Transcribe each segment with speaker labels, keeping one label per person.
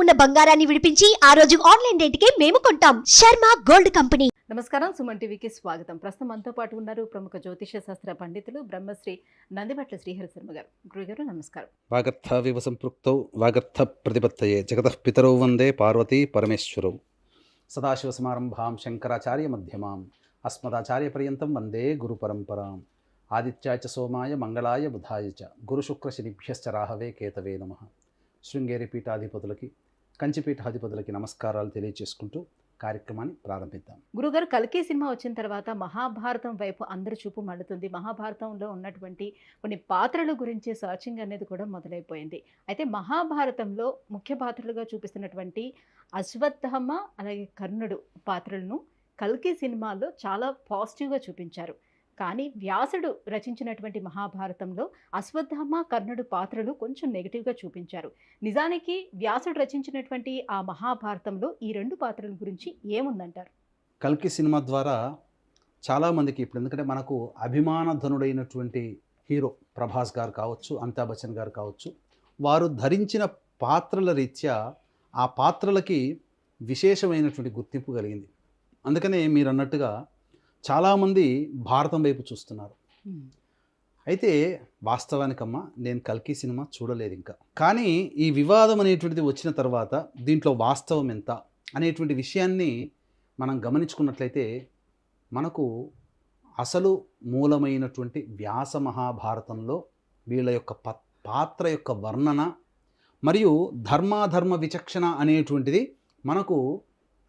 Speaker 1: ఉన్న బంగారాన్ని విడిపించి ఆ రోజు ఆన్లైన్ రేటుకే మేము కొంటాం. Sharma gold company.
Speaker 2: నమస్కారం, సుమన్ టీవీకి స్వాగతం. ప్రస్తుతం మనతో పాటు ఉన్నారు ప్రముఖ జ్యోతిష శాస్త్ర పండితులు బ్రహ్మశ్రీ నందిబట్ల శ్రీహరి శర్మ గారు. గురుగారు నమస్కారం.
Speaker 3: వాగర్థావివ సంపృక్తౌ వాగర్థ ప్రతిపత్తయే జగతః పితరౌ వందే పార్వతీ పరమేశ్వరౌ. సదాశివసమారంభాం శంకరాచార్య మధ్యమాం అస్మదాచార్య పర్యంతం వందే గురు పరంపరాం. ఆదిత్యాయ చ సోమాయ మంగళాయ బుధాయ చ గురుశుక్ర శనిభ్యశ్చ రాహవే కేతవే నమః. శృంగేరి పీఠాధిపతులకి కంచి పీఠాధిపతులకి నమస్కారాలు తెలియజేసుకుంటూ కార్యక్రమాన్ని ప్రారంభిద్దాం.
Speaker 2: గురుగారు, కల్కి సినిమా వచ్చిన తర్వాత మహాభారతం వైపు అందరి చూపు మళ్ళుతుంది. మహాభారతంలో ఉన్నటువంటి కొన్ని పాత్రల గురించి సర్చింగ్ అనేది కూడా మొదలైపోయింది. అయితే మహాభారతంలో ముఖ్య పాత్రలుగా చూపిస్తున్నటువంటి అశ్వత్థామ అలాగే కర్ణుడు పాత్రలను కల్కి సినిమాలో చాలా పాజిటివ్గా చూపించారు. కానీ వ్యాసుడు రచించినటువంటి మహాభారతంలో అశ్వత్థామ కర్ణుడు పాత్రలు కొంచెం నెగిటివ్గా చూపించారు. నిజానికి వ్యాసుడు రచించినటువంటి ఆ మహాభారతంలో ఈ రెండు పాత్రల గురించి ఏముందంటారు?
Speaker 3: కల్కి సినిమా ద్వారా చాలామందికి ఇప్పుడు, ఎందుకంటే మనకు అభిమానధనుడైనటువంటి హీరో ప్రభాస్ గారు కావచ్చు, అమితాబ్ బచ్చన్ గారు కావచ్చు, వారు ధరించిన పాత్రల రీత్యా ఆ పాత్రలకి విశేషమైనటువంటి గుర్తింపు కలిగింది. అందుకనే మీరు అన్నట్టుగా చాలామంది భారతం వైపు చూస్తున్నారు. అయితే వాస్తవానికమ్మా నేను కల్కి సినిమా చూడలేదు ఇంకా. కానీ ఈ వివాదం అనేటువంటిది వచ్చిన తర్వాత దీంట్లో వాస్తవం ఎంత అనేటువంటి విషయాన్ని మనం గమనించుకున్నట్లయితే మనకు అసలు మూలమైనటువంటి వ్యాస మహాభారతంలో వీళ్ళ యొక్క పాత్ర యొక్క వర్ణన మరియు ధర్మాధర్మ విచక్షణ అనేటువంటిది మనకు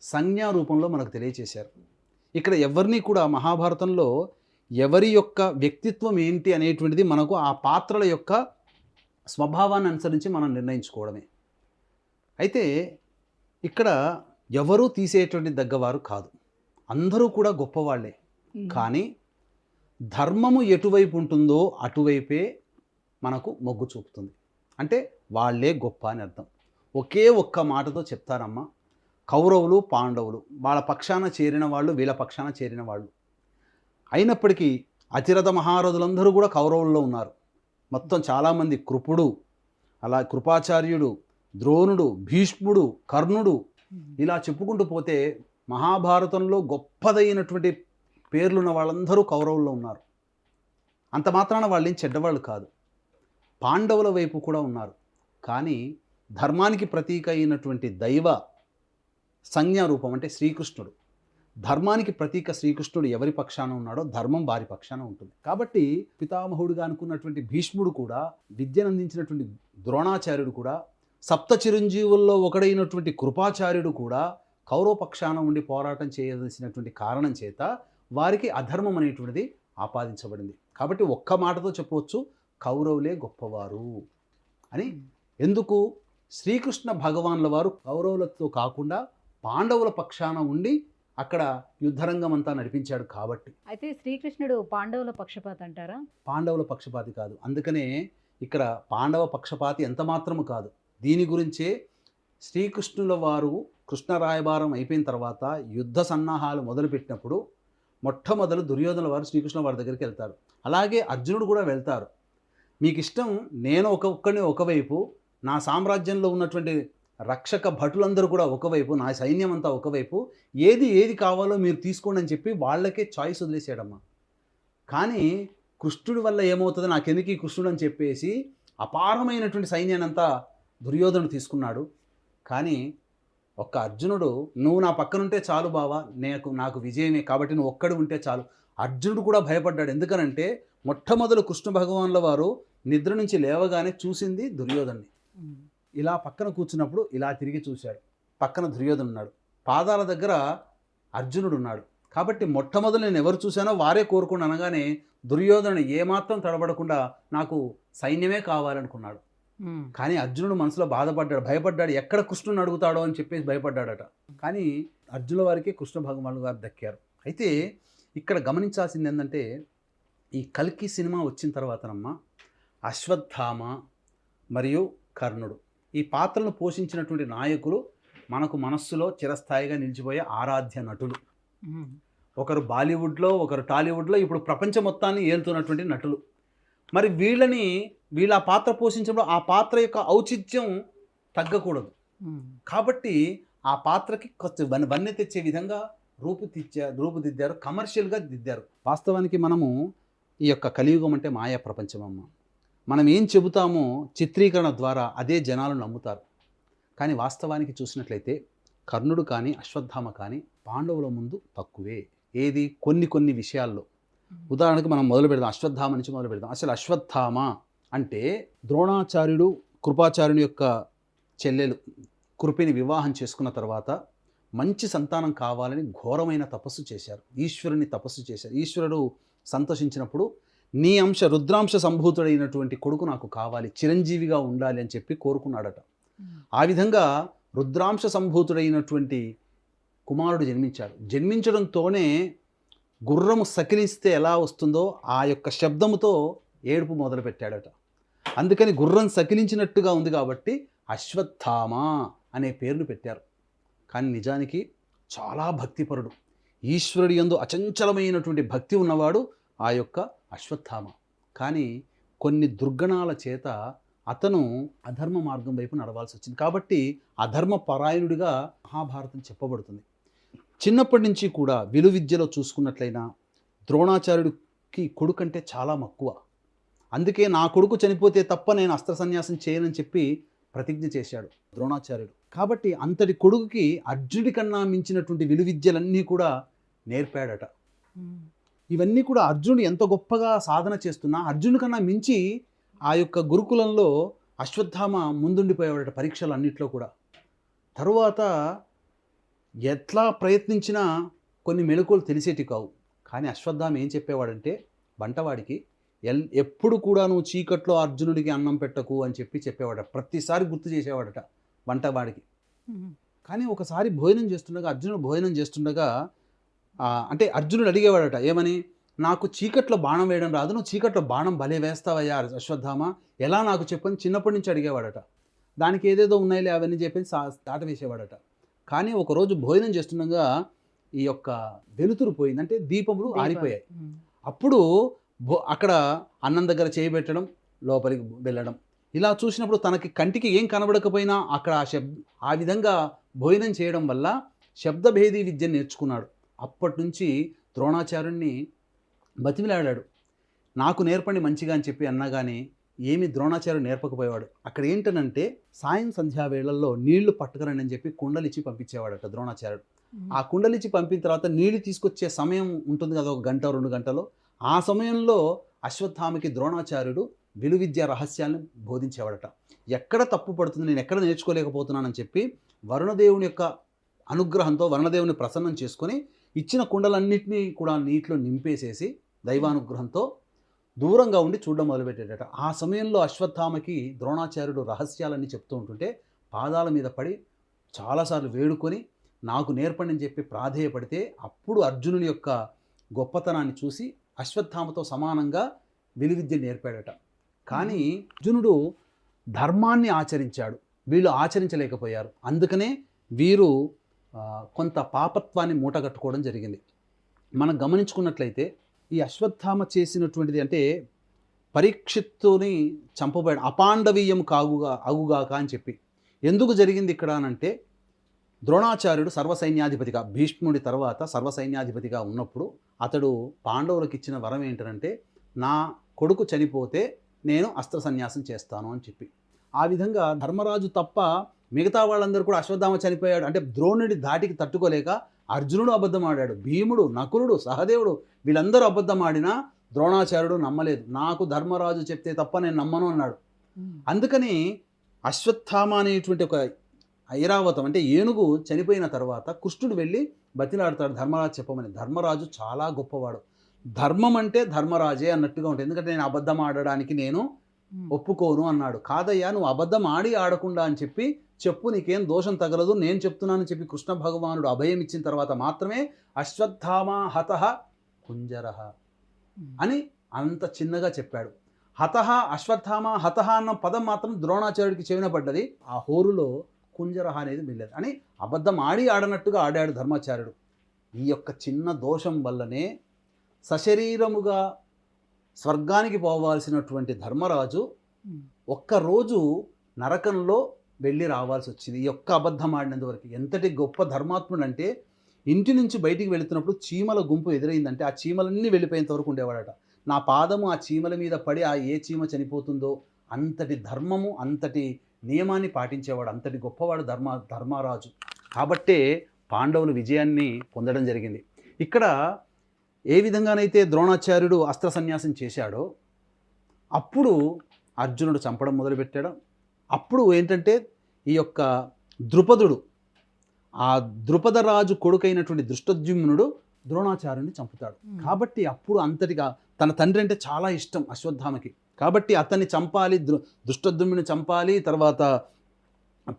Speaker 3: సంజ్ఞా రూపంలో మనకు తెలియచేశారు. ఇక్కడ ఎవరిని కూడా మహాభారతంలో ఎవరి యొక్క వ్యక్తిత్వం ఏంటి అనేటువంటిది మనకు ఆ పాత్రల యొక్క స్వభావాన్ని అనుసరించి మనం నిర్ణయించుకోవడమే. అయితే ఇక్కడ ఎవరూ తీసేటువంటి దగ్గవారు కాదు, అందరూ కూడా గొప్పవాళ్లే. కానీ ధర్మము ఎటువైపు ఉంటుందో అటువైపే మనకు మొగ్గు చూపుతుంది. అంటే వాళ్ళే గొప్ప అని అర్థం. ఒకే ఒక్క మాటతో చెప్తారమ్మా, కౌరవులు పాండవులు వాళ్ళ పక్షాన చేరిన వాళ్ళు, వీళ్ళ పక్షాన చేరిన వాళ్ళు. అయినప్పటికీ అతిరథ మహారథులందరూ కూడా కౌరవుల్లో ఉన్నారు. మొత్తం చాలామంది, కృపుడు, అలా కృపాచార్యుడు, ద్రోణుడు, భీష్ముడు, కర్ణుడు, ఇలా చెప్పుకుంటూ పోతే మహాభారతంలో గొప్పదైనటువంటి పేర్లున్న వాళ్ళందరూ కౌరవుల్లో ఉన్నారు. అంత మాత్రాన వాళ్ళేం చెడ్డవాళ్ళు కాదు. పాండవుల వైపు కూడా ఉన్నారు. కానీ ధర్మానికి ప్రతీక అయినటువంటి దైవ సంజ్ఞారూపం అంటే శ్రీకృష్ణుడు, ధర్మానికి ప్రతీక శ్రీకృష్ణుడు ఎవరి పక్షాన ఉన్నాడో ధర్మం వారి పక్షాన ఉంటుంది. కాబట్టి పితామహుడుగా అనుకున్నటువంటి భీష్ముడు కూడా, విద్యను అందించినటువంటి ద్రోణాచార్యుడు కూడా, సప్త చిరంజీవుల్లో ఒకడైనటువంటి కృపాచార్యుడు కూడా కౌరవ పక్షాన ఉండి పోరాటం చేయవలసినటువంటి కారణం చేత వారికి అధర్మం అనేటువంటిది ఆపాదించబడింది. కాబట్టి ఒక్క మాటతో చెప్పవచ్చు, కౌరవులే గొప్పవారు అని. ఎందుకు? శ్రీకృష్ణ భగవాన్ల వారు కౌరవులతో కాకుండా పాండవుల పక్షాన ఉండి అక్కడ యుద్ధరంగం అంతా నడిపించాడు కాబట్టి.
Speaker 2: అయితే శ్రీకృష్ణుడు పాండవుల పక్షపాతి అంటారా?
Speaker 3: పాండవుల పక్షపాతి కాదు. అందుకనే ఇక్కడ పాండవ పక్షపాతి ఎంత మాత్రము కాదు. దీని గురించే శ్రీకృష్ణుల వారు కృష్ణ రాయబారం అయిపోయిన తర్వాత యుద్ధ సన్నాహాలు మొదలుపెట్టినప్పుడు మొట్టమొదలు దుర్యోధనుల వారు శ్రీకృష్ణ వారి దగ్గరికి వెళ్తారు. అలాగే అర్జునుడు కూడా వెళ్తారు. మీకు ఇష్టం, నేను ఒక్కడిని ఒకవైపు, నా సామ్రాజ్యంలో ఉన్నటువంటి రక్షక భటులందరూ కూడా ఒకవైపు, నా సైన్యం అంతా ఒకవైపు, ఏది కావాలో మీరు తీసుకోండి అని చెప్పి వాళ్ళకే చాయిస్ వదిలేసాడమ్మా. కానీ కృష్ణుడి వల్ల ఏమవుతుంది, నాకెందుకు ఈ కృష్ణుడు అని చెప్పేసి అపారమైనటువంటి సైన్యాన్ని అంతా దుర్యోధనుడు తీసుకున్నాడు. కానీ ఒక్క అర్జునుడు, నువ్వు నా పక్కనుంటే చాలు బావా, నాకు విజయమే, కాబట్టి నువ్వు ఒక్కడు ఉంటే చాలు. అర్జునుడు కూడా భయపడ్డాడు. ఎందుకనంటే మొట్టమొదలు కృష్ణ భగవాన్ల వారు నిద్ర నుంచి లేవగానే చూసింది దుర్యోధన్ని. ఇలా పక్కన కూర్చున్నప్పుడు ఇలా తిరిగి చూశాడు. పక్కన దుర్యోధను ఉన్నాడు, పాదాల దగ్గర అర్జునుడు ఉన్నాడు. కాబట్టి మొట్టమొదలు నేను ఎవరు చూశానో వారే కోరుకుని అనగానే దుర్యోధను ఏమాత్రం తడబడకుండా నాకు సైన్యమే కావాలనుకున్నాడు. కానీ అర్జునుడు మనసులో బాధపడ్డాడు, భయపడ్డాడు, ఎక్కడ కృష్ణుని అడుగుతాడో అని చెప్పేసి భయపడ్డాడట. కానీ అర్జునుల వారికి కృష్ణ భగవానులు గారు దక్కారు. అయితే ఇక్కడ గమనించాల్సింది ఏంటంటే, ఈ కల్కి సినిమా వచ్చిన తర్వాతనమ్మా అశ్వత్థామ మరియు కర్ణుడు ఈ పాత్రలను పోషించినటువంటి నాయకులు మనకు మనస్సులో చిరస్థాయిగా నిలిచిపోయే ఆరాధ్య నటులు. ఒకరు బాలీవుడ్లో, ఒకరు టాలీవుడ్లో, ఇప్పుడు ప్రపంచం మొత్తాన్ని ఏలుతున్నటువంటి నటులు. మరి వీళ్ళ పాత్ర పోషించడంలో ఆ పాత్ర యొక్క ఔచిత్యం తగ్గకూడదు. కాబట్టి ఆ పాత్రకి కొంచెం వన్నె తెచ్చే విధంగా రూపుదిద్దారు, కమర్షియల్గా దిద్దారు. వాస్తవానికి మనము ఈ యొక్క కలియుగం అంటే మాయా ప్రపంచం అమ్మ. మనం ఏం చెబుతామో చిత్రీకరణ ద్వారా అదే జనాలు నమ్ముతారు. కానీ వాస్తవానికి చూసినట్లయితే కర్ణుడు కానీ అశ్వత్థామ కానీ పాండవుల ముందు తక్కువే. ఏది కొన్ని విషయాల్లో. ఉదాహరణకు మనం మొదలు పెడదాం, అశ్వత్థామ నుంచి మొదలు పెడదాం. అసలు అశ్వత్థామ అంటే ద్రోణాచార్యుడు కృపాచార్యుని యొక్క చెల్లెలు కృపిని వివాహం చేసుకున్న తర్వాత మంచి సంతానం కావాలని ఘోరమైన తపస్సు చేశారు, ఈశ్వరుని తపస్సు చేశారు. ఈశ్వరుడు సంతోషించినప్పుడు నీ అంశ రుద్రాంశ సంభూతుడైనటువంటి కొడుకు నాకు కావాలి, చిరంజీవిగా ఉండాలి అని చెప్పి కోరుకున్నాడట. ఆ విధంగా రుద్రాంశ సంభూతుడైనటువంటి కుమారుడు జన్మించాడు. జన్మించడంతోనే గుర్రము సకిలిస్తే ఎలా వస్తుందో ఆ యొక్క శబ్దముతో ఏడుపు మొదలుపెట్టాడట. అందుకని గుర్రం సకిలించినట్టుగా ఉంది కాబట్టి అశ్వత్థామ అనే పేరును పెట్టారు. కానీ నిజానికి చాలా భక్తిపరుడు, ఈశ్వరుడి యందు అచంచలమైనటువంటి భక్తి ఉన్నవాడు ఆ యొక్క అశ్వత్థామ. కానీ కొన్ని దుర్గణాల చేత అతను అధర్మ మార్గం వైపు నడవాల్సి వచ్చింది. కాబట్టి అధర్మ పరాయణుడిగా మహాభారతం చెప్పబడుతుంది. చిన్నప్పటి నుంచి కూడా విలువిద్యలో చూసుకున్నట్లయినా ద్రోణాచార్యుడికి కొడుకంటే చాలా మక్కువ. అందుకే నా కొడుకు చనిపోతే తప్ప నేను అస్త్ర సన్యాసం చేయనని చెప్పి ప్రతిజ్ఞ చేశాడు ద్రోణాచార్యుడు. కాబట్టి అంతటి కొడుకుకి అర్జునుడి కన్నా మించినటువంటి విలువిద్యలన్నీ కూడా నేర్పాడట. ఇవన్నీ కూడా అర్జునుడు ఎంత గొప్పగా సాధన చేస్తున్నా అర్జునుడి కన్నా మించి ఆ యొక్క గురుకులంలో అశ్వత్థామ ముందుండిపోయేవాడట పరీక్షలు అన్నిట్లో కూడా. తరువాత ఎట్లా ప్రయత్నించినా కొన్ని మెలకువలు తెలిసేటి కావు. కానీ అశ్వత్థామ ఏం చెప్పేవాడంటే వంటవాడికి ఎప్పుడు కూడా నువ్వు చీకట్లో అర్జునుడికి అన్నం పెట్టకు అని చెప్పేవాడట. ప్రతిసారి గుర్తు చేసేవాడట వంటవాడికి. కానీ ఒకసారి అర్జునుడు భోజనం చేస్తుండగా అంటే అర్జునుడు అడిగేవాడట, ఏమని, నాకు చీకట్లో బాణం వేయడం రాదు, నువ్వు చీకట్లో బాణం భలే వేస్తావయ్యా అశ్వత్థామ, ఎలా నాకు చెప్పని చిన్నప్పటి నుంచి అడిగేవాడట. దానికి ఏదేదో ఉన్నాయిలే అవన్నీ చెప్పి దాట వేసేవాడట. కానీ ఒకరోజు భోజనం చేస్తుండగా ఈ యొక్క వెలుతురు పోయింది, అంటే దీపములు ఆరిపోయాయి. అప్పుడు అక్కడ అన్నం దగ్గర చేయబెట్టడం, లోపలికి వెళ్ళడం, ఇలా చూసినప్పుడు తనకి కంటికి ఏం కనబడకపోయినా అక్కడ ఆ విధంగా భోజనం చేయడం వల్ల శబ్దభేదీ విద్య నేర్చుకున్నాడు. అప్పటి నుంచి ద్రోణాచార్యుడిని బతిమిలాడాడు, నాకు నేర్పండి మంచిగా అని చెప్పి అన్నా కానీ ఏమి ద్రోణాచార్యుడు నేర్పకపోయేవాడు. అక్కడ ఏంటనంటే సాయం సంధ్యా వేళల్లో నీళ్లు పట్టుకురండి అని చెప్పి కుండలిచ్చి పంపించేవాడట ద్రోణాచార్యుడు. ఆ కుండలిచ్చి పంపిన తర్వాత నీళ్లు తీసుకొచ్చే సమయం ఉంటుంది కదా, 1 గంట 2 గంటలో. ఆ సమయంలో అశ్వత్థామకి ద్రోణాచార్యుడు విలువిద్య రహస్యాలను బోధించేవాడట. ఎక్కడ తప్పు పడుతుంది, నేను ఎక్కడ నేర్చుకోలేకపోతున్నానని చెప్పి వరుణదేవుని యొక్క అనుగ్రహంతో వరుణదేవుని ప్రసన్నం చేసుకొని ఇచ్చిన కుండలన్నింటినీ కూడా నీటిలో నింపేసేసి దైవానుగ్రహంతో దూరంగా ఉండి చూడడం మొదలుపెట్టాడట. ఆ సమయంలో అశ్వత్థామకి ద్రోణాచార్యుడు రహస్యాలన్నీ చెప్తూ ఉంటుంటే పాదాల మీద పడి చాలాసార్లు వేడుకొని నాకు నేర్పండి అని చెప్పి ప్రాధేయపడితే అప్పుడు అర్జునుని యొక్క గొప్పతనాన్ని చూసి అశ్వత్థామతో సమానంగా విలువిద్య నేర్పాడట. కానీ అర్జునుడు ధర్మాన్ని ఆచరించాడు, వీళ్ళు ఆచరించలేకపోయారు. అందుకనే వీరు కొంత పాపత్వాన్ని మూటగట్టుకోవడం జరిగింది. మనం గమనించుకున్నట్లయితే ఈ అశ్వత్థామ చేసినటువంటిది అంటే పరీక్షిత్తుని చంపబోయాడు, అపాండవీయం అగుగాక అని చెప్పి. ఎందుకు జరిగింది ఇక్కడ అనంటే ద్రోణాచార్యుడు సర్వసైన్యాధిపతిగా, భీష్ముడి తర్వాత సర్వసైన్యాధిపతిగా ఉన్నప్పుడు అతడు పాండవులకు ఇచ్చిన వరం ఏంటంటే నా కొడుకు చనిపోతే నేను అస్త్ర సన్యాసం చేస్తాను అని చెప్పి. ఆ విధంగా ధర్మరాజు తప్ప మిగతా వాళ్ళందరూ కూడా అశ్వత్థామ చనిపోయాడు అంటే ద్రోణుడి ధాటికి తట్టుకోలేక అర్జునుడు అబద్ధం ఆడాడు, భీముడు, నకులుడు, సహదేవుడు వీళ్ళందరూ అబద్ధం ఆడినా ద్రోణాచార్యుడు నమ్మలేదు. నాకు ధర్మరాజు చెప్తే తప్ప నేను నమ్మను అన్నాడు. అందుకని అశ్వత్థామ అనేటువంటి ఒక ఐరావతం అంటే ఏనుగు చనిపోయిన తర్వాత కృష్ణుడు వెళ్ళి బతిలాడతాడు ధర్మరాజు చెప్పమని. ధర్మరాజు చాలా గొప్పవాడు, ధర్మం అంటే ధర్మరాజే అన్నట్టుగా ఉంటుంది. ఎందుకంటే నేను అబద్ధం ఆడడానికి నేను ఒప్పుకోను అన్నాడు. కాదయ్యా నువ్వు అబద్ధం ఆడకుండా అని చెప్పి చెప్పు, నీకేం దోషం తగలదు, నేను చెప్తున్నానని చెప్పి కృష్ణ భగవానుడు అభయం ఇచ్చిన తర్వాత మాత్రమే అశ్వత్థామ హతః కుంజరః అని అంత చిన్నగా చెప్పాడు. హతః అశ్వత్థామ హతః అన్న పదం మాత్రం ద్రోణాచార్యుడికి చెవిన పడ్డది. ఆ హోరులో కుంజరః అనేది మిల్లదు అని అబద్ధం ఆడనట్టుగా ఆడాడు ధర్మాచార్యుడు. ఈ యొక్క చిన్న దోషం వల్లనే సశరీరముగా స్వర్గానికి పోవాల్సినటువంటి ధర్మరాజు ఒక్కరోజు నరకంలో వెళ్ళి రావాల్సి వచ్చింది ఈ ఒక్క అబద్ధం ఆడినందువరకు. ఎంతటి గొప్ప ధర్మాత్ముడు అంటే ఇంటి నుంచి బయటికి వెళుతున్నప్పుడు చీమల గుంపు ఎదురైందంటే ఆ చీమలన్నీ వెళ్ళిపోయేంత వరకు ఉండేవాడట. నా పాదము ఆ చీమల మీద పడి ఆ ఏ చీమ చనిపోతుందో అంతటి ధర్మము, అంతటి నియమాన్ని పాటించేవాడు, అంతటి గొప్పవాడు ధర్మరాజు. కాబట్టే పాండవులు విజయాన్ని పొందడం జరిగింది. ఇక్కడ ఏ విధంగానైతే ద్రోణాచార్యుడు అస్త్ర సన్యాసం చేశాడో అప్పుడు అర్జునుడు చంపడం మొదలుపెట్టాడు. అప్పుడు ఏంటంటే ఈ యొక్క ద్రుపదుడు, ఆ ద్రుపదరాజు కొడుకైనటువంటి దృష్టద్యుమ్నుడు ద్రోణాచార్యుని చంపుతాడు. కాబట్టి అప్పుడు అంతటిగా తన తండ్రి అంటే చాలా ఇష్టం అశ్వత్థామకి. కాబట్టి అతన్ని చంపాలి, దృష్టద్యుమ్నుని చంపాలి, తర్వాత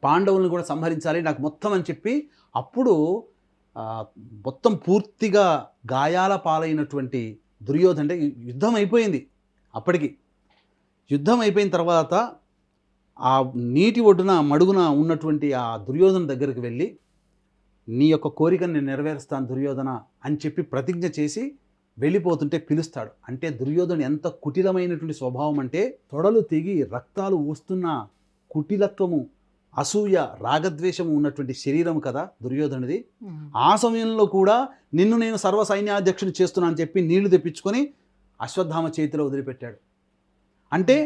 Speaker 3: పాండవులను కూడా సంహరించాలి నాకు మొత్తం అని చెప్పి అప్పుడు మొత్తం పూర్తిగా గాయాల పాలైనటువంటి దుర్యోధన, అంటే యుద్ధం అయిపోయింది అప్పటికి. యుద్ధం అయిపోయిన తర్వాత ఆ నీటి ఒడ్డున మడుగున ఉన్నటువంటి ఆ దుర్యోధన దగ్గరికి వెళ్ళి నీ యొక్క కోరికను నేను నెరవేరుస్తాను దుర్యోధన అని చెప్పి ప్రతిజ్ఞ చేసి వెళ్ళిపోతుంటే పిలుస్తాడు. అంటే దుర్యోధను ఎంత కుటిలమైనటువంటి స్వభావం అంటే తొడలు తెగి రక్తాలు ఊస్తున్న కుటిలత్వము, అసూయ, రాగద్వేషము ఉన్నటువంటి శరీరం కదా దుర్యోధనుడిది. ఆ సమయంలో కూడా నిన్ను నేను సర్వ సైన్యాధ్యక్షుని చేస్తున్నా అని చెప్పి నీళ్లు తెప్పించుకొని అశ్వత్థామ చేతిలో వదిలిపెట్టాడు. అంటే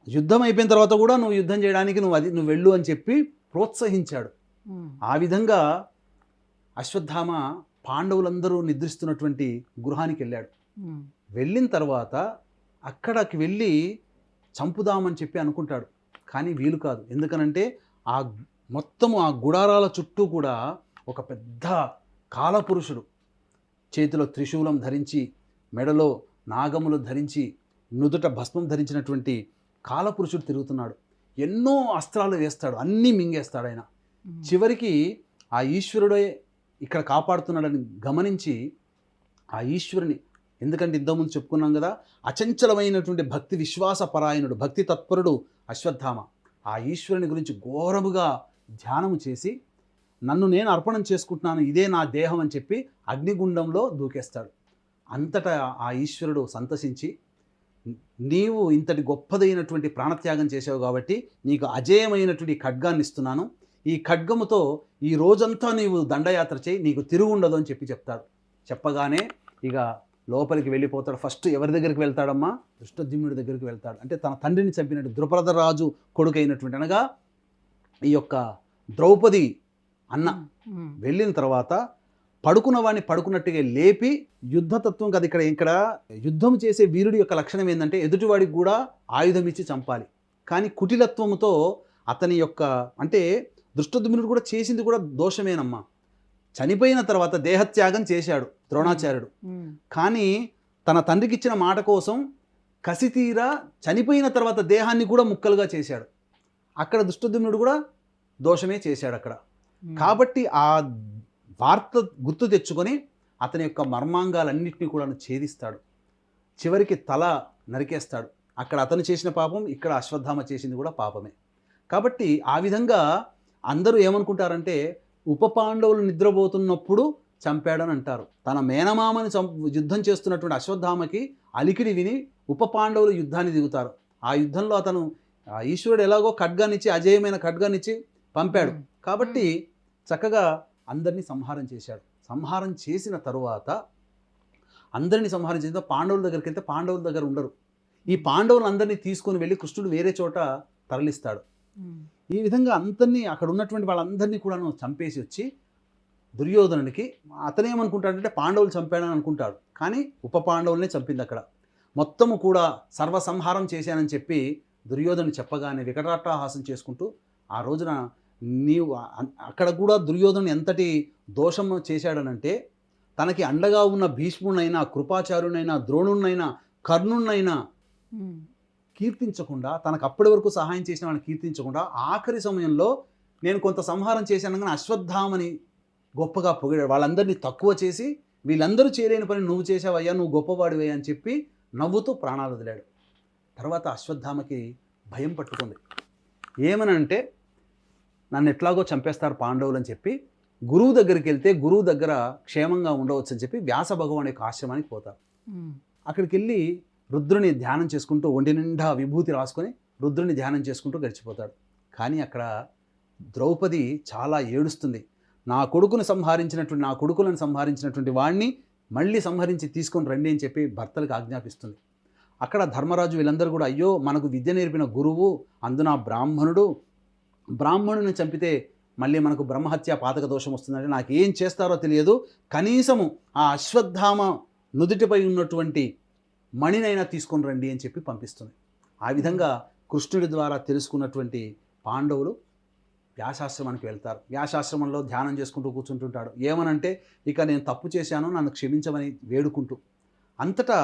Speaker 3: యుద్ధం అయిపోయిన తర్వాత కూడా నువ్వు యుద్ధం చేయడానికి నువ్వు వెళ్ళు అని చెప్పి ప్రోత్సహించాడు. ఆ విధంగా అశ్వత్థామ పాండవులందరూ నిద్రిస్తున్నటువంటి గృహానికి వెళ్ళాడు. వెళ్ళిన తర్వాత అక్కడికి వెళ్ళి చంపుదామని చెప్పి అనుకుంటాడు, కానీ వీలు కాదు. ఎందుకనంటే ఆ మొత్తము ఆ గుడారాల చుట్టూ కూడా ఒక పెద్ద కాలపురుషుడు చేతిలో త్రిశూలం ధరించి, మెడలో నాగములు ధరించి, నుదుట భస్మం ధరించినటువంటి కాలపురుషుడు తిరుగుతున్నాడు. ఎన్నో అస్త్రాలు వేస్తాడు, అన్నీ మింగేస్తాడు ఆయన. చివరికి ఆ ఈశ్వరుడే ఇక్కడ కాపాడుతున్నాడని గమనించి ఆ ఈశ్వరుని, ఎందుకంటే ఇంతకుముందు చెప్పుకున్నాం కదా, అచంచలమైనటువంటి భక్తి విశ్వాస పరాయణుడు, భక్తి తత్పరుడు అశ్వత్థామ. ఆ ఈశ్వరుని గురించి ఘోరముగా ధ్యానము చేసి నన్ను నేను అర్పణం చేసుకుంటున్నాను, ఇదే నా దేహం అని చెప్పి అగ్నిగుండంలో దూకేస్తాడు. అంతటా ఆ ఈశ్వరుడు సంతసించి, నీవు ఇంతటి గొప్పదైనటువంటి ప్రాణత్యాగం చేసావు కాబట్టి నీకు అజేయమైనటువంటి ఖడ్గాన్ని ఇస్తున్నాను, ఈ ఖడ్గముతో ఈ రోజంతా నీవు దండయాత్ర చేయి, నీకు తిరుగుండదు అని చెప్తాడు. చెప్పగానే ఇక లోపలికి వెళ్ళిపోతాడు. ఫస్ట్ ఎవరి దగ్గరికి వెళ్తాడమ్మా? దృష్టద్యుమ్నుడి దగ్గరికి వెళ్తాడు. అంటే తన తండ్రిని చంపినట్టు ద్రుపదరాజు కొడుకు అయినటువంటి, అనగా ఈ యొక్క ద్రౌపది అన్న. వెళ్ళిన తర్వాత పడుకున్న వాడిని పడుకున్నట్టుగా లేపి, యుద్ధతత్వం కదా ఇక్కడ యుద్ధం చేసే వీరుడి యొక్క లక్షణం ఏంటంటే ఎదుటివాడికి కూడా ఆయుధం ఇచ్చి చంపాలి. కానీ కుటిలత్వముతో అతని యొక్క, అంటే దృష్టద్యుమ్నుడు కూడా చేసింది కూడా దోషమేనమ్మా. చనిపోయిన తర్వాత దేహత్యాగం చేశాడు ద్రోణాచార్యుడు, కానీ తన తండ్రికి ఇచ్చిన మాట కోసం కసితీరా చనిపోయిన తర్వాత దేహాన్ని కూడా ముక్కలుగా చేశాడు. అక్కడ దృష్టద్యుమ్నుడు కూడా దోషమే చేశాడు అక్కడ. కాబట్టి ఆ వార్త గుర్తు తెచ్చుకొని అతని యొక్క మర్మాంగాలన్నింటినీ కూడా ఛేదిస్తాడు. చివరికి తల నరికేస్తాడు. అక్కడ అతను చేసిన పాపం, ఇక్కడ అశ్వత్థామ చేసింది కూడా పాపమే. కాబట్టి ఆ విధంగా అందరూ ఏమనుకుంటారంటే ఉప పాండవులు నిద్రపోతున్నప్పుడు చంపాడని అంటారు. తన మేనమామని యుద్ధం చేస్తున్నటువంటి అశ్వత్థామకి అలికిడి విని ఉప పాండవులు యుద్ధాన్ని దిగుతారు. ఆ యుద్ధంలో అతను ఈశ్వరుడు ఎలాగో ఖడ్గానిచ్చి, అజేయమైన ఖడ్గానిచ్చి పంపాడు. కాబట్టి చక్కగా అందరినీ సంహారం చేశాడు. సంహారం చేసిన తరువాత అందరినీ సంహారం చేసిన పాండవుల దగ్గరికి వెళ్తే పాండవుల దగ్గర ఉండరు. ఈ పాండవులందరినీ తీసుకొని వెళ్ళి కృష్ణుడు వేరే చోట తరలిస్తాడు. ఈ విధంగా అందరినీ, అక్కడ ఉన్నటువంటి వాళ్ళందరినీ కూడా చంపేసి వచ్చి దుర్యోధనుడికి, అతనేమనుకుంటాడంటే పాండవులు చంపాడని అనుకుంటాడు, కానీ ఉప పాండవులనే చంపింది అక్కడ. మొత్తము కూడా సర్వసంహారం చేశానని చెప్పి దుర్యోధను చెప్పగానే వికటాట్టహాసం చేసుకుంటూ, ఆ రోజున నీవు అక్కడ కూడా దుర్యోధను ఎంతటి దోషం చేశాడనంటే, తనకి అండగా ఉన్న భీష్మునైనా, కృపాచార్యునైనా, ద్రోణునైనా, కర్ణునైనా కీర్తించకుండా, తనకు అప్పటి వరకు సహాయం చేసిన వాళ్ళని కీర్తించకుండా, ఆఖరి సమయంలో నేను కొంత సంహారం చేశాను కానీ అశ్వత్థామని గొప్పగా పొగిడాడు. వాళ్ళందరినీ తక్కువ చేసి, వీళ్ళందరూ చేయలేని పని నువ్వు చేసావయ్యా, నువ్వు గొప్పవాడివే అని చెప్పి నవ్వుతూ ప్రాణాలు వదిలాడు. తర్వాత అశ్వత్థామకి భయం పట్టుకుంది. ఏమనంటే, నన్ను ఎట్లాగో చంపేస్తారు పాండవులు అని చెప్పి గురువు దగ్గరికి వెళ్తే గురువు దగ్గర క్షేమంగా ఉండవచ్చు అని చెప్పి వ్యాస భగవాన్ యొక్క ఆశ్రమానికి పోతారు. అక్కడికి వెళ్ళి రుద్రుని ధ్యానం చేసుకుంటూ, ఒంటి నిండా విభూతి రాసుకొని రుద్రుని ధ్యానం చేసుకుంటూ గడిచిపోతాడు. కానీ అక్కడ ద్రౌపది చాలా ఏడుస్తుంది. నా కొడుకులను సంహరించినటువంటి వాడిని మళ్ళీ సంహరించి తీసుకొని రండి అని చెప్పి భర్తలకు ఆజ్ఞాపిస్తుంది. అక్కడ ధర్మరాజు వీళ్ళందరూ కూడా అయ్యో మనకు విద్య నేర్పిన గురువు, అందున బ్రాహ్మణుని చంపితే మళ్ళీ మనకు బ్రహ్మహత్య పాతక దోషం వస్తుందంటే నాకు ఏం చేస్తారో తెలియదు, కనీసము ఆ అశ్వత్థామ నుదుటిపై ఉన్నటువంటి మణినైనా తీసుకొని రండి అని చెప్పి పంపిస్తుంది. ఆ విధంగా కృష్ణుడి ద్వారా తెలుసుకున్నటువంటి పాండవులు వ్యాసాశ్రమానికి వెళ్తారు. వ్యాసాశ్రమంలో ధ్యానం చేసుకుంటూ కూర్చుంటుంటాడు. ఏమనంటే ఇక నేను తప్పు చేశాను, నన్ను క్షమించమని వేడుకుంటూ. అంతటా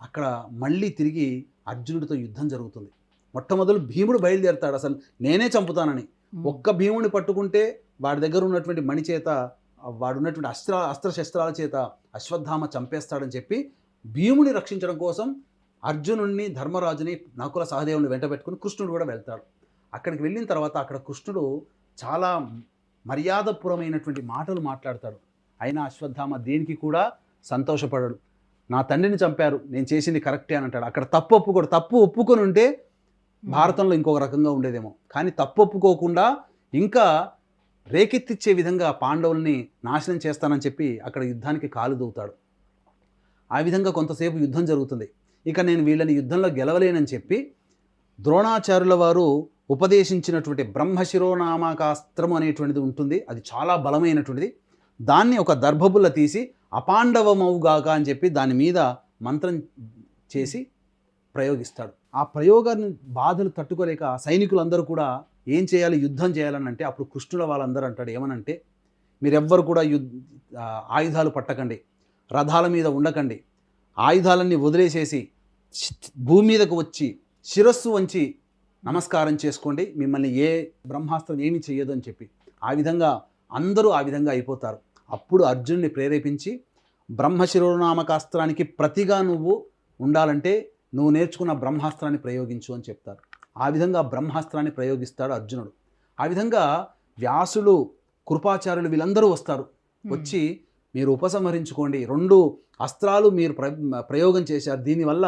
Speaker 3: అక్కడ మళ్ళీ తిరిగి అర్జునుడితో యుద్ధం జరుగుతుంది. మొట్టమొదలు భీముడు బయలుదేరుతాడు, అసలు నేనే చంపుతానని. ఒక్క భీముడిని పట్టుకుంటే వాడి దగ్గర ఉన్నటువంటి మణి చేత, వాడున్నటువంటి అస్త్రశస్త్రాల చేత అశ్వత్థామ చంపేస్తాడని చెప్పి భీముని రక్షించడం కోసం అర్జునుడిని, ధర్మరాజుని, నకుల సహదేవుని వెంట పెట్టుకుని కృష్ణుడు కూడా వెళ్తాడు. అక్కడికి వెళ్ళిన తర్వాత అక్కడ కృష్ణుడు చాలా మర్యాదపూర్వమైనటువంటి మాటలు మాట్లాడతాడు. అయినా అశ్వత్థామ దేనికి కూడా సంతోషపడడు. నా తండ్రిని చంపారు, నేను చేసింది కరెక్టే అని అంటాడు. అక్కడ తప్పు ఒప్పుకొని ఉంటే భారతంలో ఇంకొక రకంగా ఉండేదేమో. కానీ తప్పు ఒప్పుకోకుండా ఇంకా రేకెత్తిచ్చే విధంగా పాండవుల్ని నాశనం చేస్తానని చెప్పి అక్కడ యుద్ధానికి కాలు దూవుతాడు. ఆ విధంగా కొంతసేపు యుద్ధం జరుగుతుంది. ఇక నేను వీళ్ళని యుద్ధంలో గెలవలేనని చెప్పి ద్రోణాచార్యుల వారు ఉపదేశించినటువంటి బ్రహ్మశిరోనామకాస్త్రం అనేటువంటిది ఉంటుంది. అది చాలా బలమైనటువంటిది. దాన్ని ఒక దర్భబుల్ల తీసి అపాండవమవుగాక అని చెప్పి దాని మీద మంత్రం చేసి ప్రయోగిస్తాడు. ఆ ప్రయోగాన్ని బాధలు తట్టుకోలేక సైనికులందరూ కూడా ఏం చేయాలి, యుద్ధం చేయాలని అంటే అప్పుడు కృష్ణుల వాళ్ళందరూ అంటాడు ఏమనంటే, మీరెవ్వరు కూడా ఆయుధాలు పట్టకండి, రథాల మీద ఉండకండి, ఆయుధాలన్నీ వదిలేసేసి భూమి మీదకు వచ్చి శిరస్సు వంచి నమస్కారం చేసుకోండి, మిమ్మల్ని ఏ బ్రహ్మాస్త్రం ఏమీ చెయ్యదు అని చెప్పి. ఆ విధంగా అందరూ ఆ విధంగా అయిపోతారు. అప్పుడు అర్జునుడిని ప్రేరేపించి బ్రహ్మశిరోనామకాస్త్రానికి ప్రతిగా నువ్వు ఉండాలంటే నువ్వు నేర్చుకున్న బ్రహ్మాస్త్రాన్ని ప్రయోగించు అని చెప్తారు. ఆ విధంగా బ్రహ్మాస్త్రాన్ని ప్రయోగిస్తాడు అర్జునుడు. ఆ విధంగా వ్యాసులు, కృపాచార్యులు వీళ్ళందరూ వస్తారు. వచ్చి మీరు ఉపసంహరించుకోండి, 2 అస్త్రాలు మీరు ప్రయోగం చేశారు, దీనివల్ల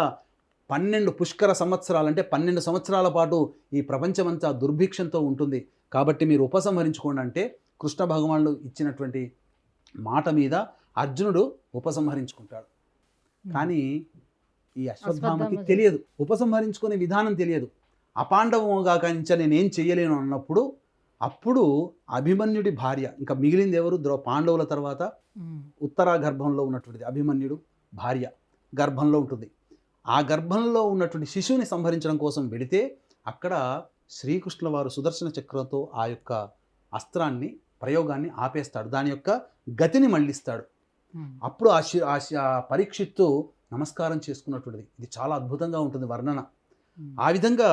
Speaker 3: 12 పుష్కర సంవత్సరాలు అంటే 12 సంవత్సరాల పాటు ఈ ప్రపంచమంతా దుర్భిక్షంతో ఉంటుంది, కాబట్టి మీరు ఉపసంహరించుకోండి అంటే కృష్ణ భగవానుడు ఇచ్చినటువంటి మాట మీద అర్జునుడు ఉపసంహరించుకుంటాడు. కానీ ఈ అశ్వత్థామకి తెలియదు, ఉపసంహరించుకునే విధానం తెలియదు. అపాండవముగా కానించా నేనేం చెయ్యలేను అన్నప్పుడు అప్పుడు అభిమన్యుడి భార్య, ఇంకా మిగిలింది ఎవరు, పాండవుల తర్వాత ఉత్తరా గర్భంలో ఉన్నటువంటిది అభిమన్యుడు భార్య గర్భంలో ఉంటుంది. ఆ గర్భంలో ఉన్నటువంటి శిశువుని సంహరించడం కోసం వెళితే అక్కడ శ్రీకృష్ణుల వారు సుదర్శన చక్రంతో ఆ యొక్క అస్త్రాన్ని ప్రయోగాన్ని ఆపేస్తాడు, దాని యొక్క గతిని మళ్ళిస్తాడు. అప్పుడు ఆ పరీక్షిత్తు నమస్కారం చేసుకున్నటువంటిది. ఇది చాలా అద్భుతంగా ఉంటుంది వర్ణన. ఆ విధంగా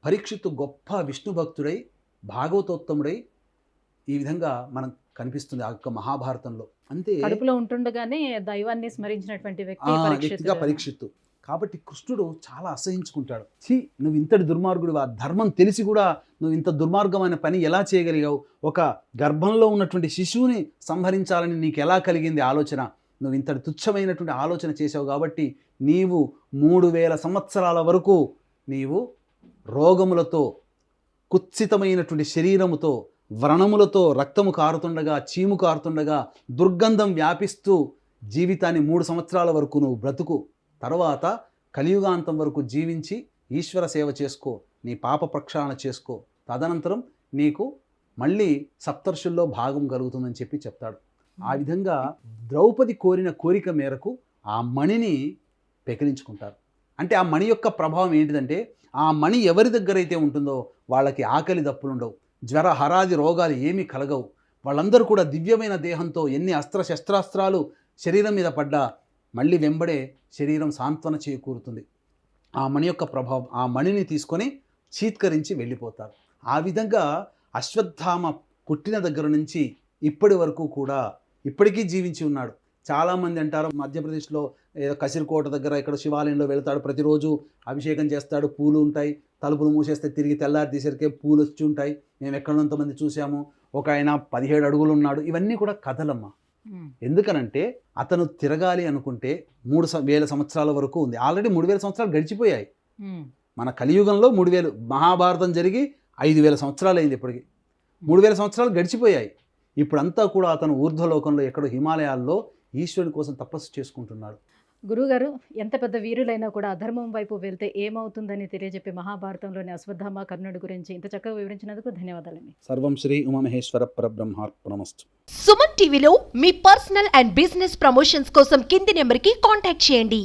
Speaker 3: పరీక్షిత్తు గొప్ప విష్ణు భక్తుడై భాగవతోత్తముడై ఈ విధంగా మనం కనిపిస్తుంది ఆ యొక్క మహాభారతంలో. అంతే
Speaker 2: కడుపులో ఉంటుండగానే దైవాన్ని స్మరించినటువంటి వ్యక్తిగా
Speaker 3: పరీక్షిత్తు. కాబట్టి కృష్ణుడు చాలా అసహించుకుంటాడు. నువ్వు ఇంతటి దుర్మార్గుడు, ఆ ధర్మం తెలిసి కూడా నువ్వు ఇంత దుర్మార్గమైన పని ఎలా చేయగలిగావు, ఒక గర్భంలో ఉన్నటువంటి శిశువుని సంహరించాలని నీకు ఎలా కలిగింది ఆలోచన, నువ్వు ఇంతటి తుచ్చమైనటువంటి ఆలోచన చేసావు, కాబట్టి నీవు 3000 సంవత్సరాల వరకు నీవు రోగములతో, కుత్సితమైనటువంటి శరీరముతో, వ్రణములతో, రక్తము కారుతుండగా, చీము కారుతుండగా, దుర్గంధం వ్యాపిస్తూ జీవితాన్ని 3 సంవత్సరాల వరకు నువ్వు బ్రతుకు, తర్వాత కలియుగాంతం వరకు జీవించి ఈశ్వర సేవ చేసుకో, నీ పాప ప్రక్షాళన చేసుకో, తదనంతరం నీకు మళ్ళీ సప్తర్షుల్లో భాగం కలుగుతుందని చెప్పి చెప్తాడు. ఆ విధంగా ద్రౌపది కోరిన కోరిక మేరకు ఆ మణిని పెకిలించుకుంటారు. అంటే ఆ మణి యొక్క ప్రభావం ఏంటిదంటే, ఆ మణి ఎవరి దగ్గర అయితే ఉంటుందో వాళ్ళకి ఆకలి దప్పులుండవు, జ్వర హరాది రోగాలు ఏమీ కలగవు. వాళ్ళందరూ కూడా దివ్యమైన దేహంతో ఎన్ని శస్త్రాస్త్రాలు శరీరం మీద పడ్డా మళ్ళీ వెంబడే శరీరం సాంత్వన చేకూరుతుంది. ఆ మణి యొక్క ప్రభావం, ఆ మణిని తీసుకొని చీత్కరించి వెళ్ళిపోతారు. ఆ విధంగా అశ్వత్థామ పుట్టిన దగ్గర నుంచి ఇప్పటి వరకు కూడా ఇప్పటికీ జీవించి ఉన్నాడు. చాలామంది అంటారు మధ్యప్రదేశ్లో ఏదో కసిరికోట దగ్గర ఇక్కడ శివాలయంలో వెళ్తాడు, ప్రతిరోజు అభిషేకం చేస్తాడు, పూలు ఉంటాయి, తలుపులు మూసేస్తే తిరిగి తెల్లారి తీసరికే పూలు వచ్చి ఉంటాయి, మేము ఎక్కడంతమంది చూసాము, ఒక ఆయన 17 అడుగులు ఉన్నాడు. ఇవన్నీ కూడా కథలమ్మ. ఎందుకనంటే అతను తిరగాలి అనుకుంటే 3000 సంవత్సరాల వరకు ఉంది. ఆల్రెడీ 3000 సంవత్సరాలు గడిచిపోయాయి. మన కలియుగంలో 3000, మహాభారతం జరిగి 5000 సంవత్సరాలు అయింది ఇప్పటికి. 3000 సంవత్సరాలు గడిచిపోయాయి. ఇప్పుడంతా కూడా అతను ఊర్ధ్వలోకంలో ఎక్కడో హిమాలయాల్లో ఈశ్వరుని కోసం తపస్సు చేసుకుంటున్నాడు.
Speaker 2: గురుగారు ఎంత పెద్ద వీరులైనా కూడా అధర్మం వైపు వెళ్తే ఏమవుతుందని తెలియజెప్పే మహాభారతంలోని అశ్వత్థామ కర్ణుడి గురించి ఇంత చక్కగా వివరించినందుకు ధన్యవాదాలండి.
Speaker 3: సర్వం శ్రీ ఉమామహేశ్వర పరబ్రహ్మార్పణమస్తు.
Speaker 1: సుమన్ టీవీలో మీ పర్సనల్ అండ్ బిజినెస్ ప్రమోషన్స్ కోసం కింది నెంబర్కి కాంటాక్ట్ చేయండి.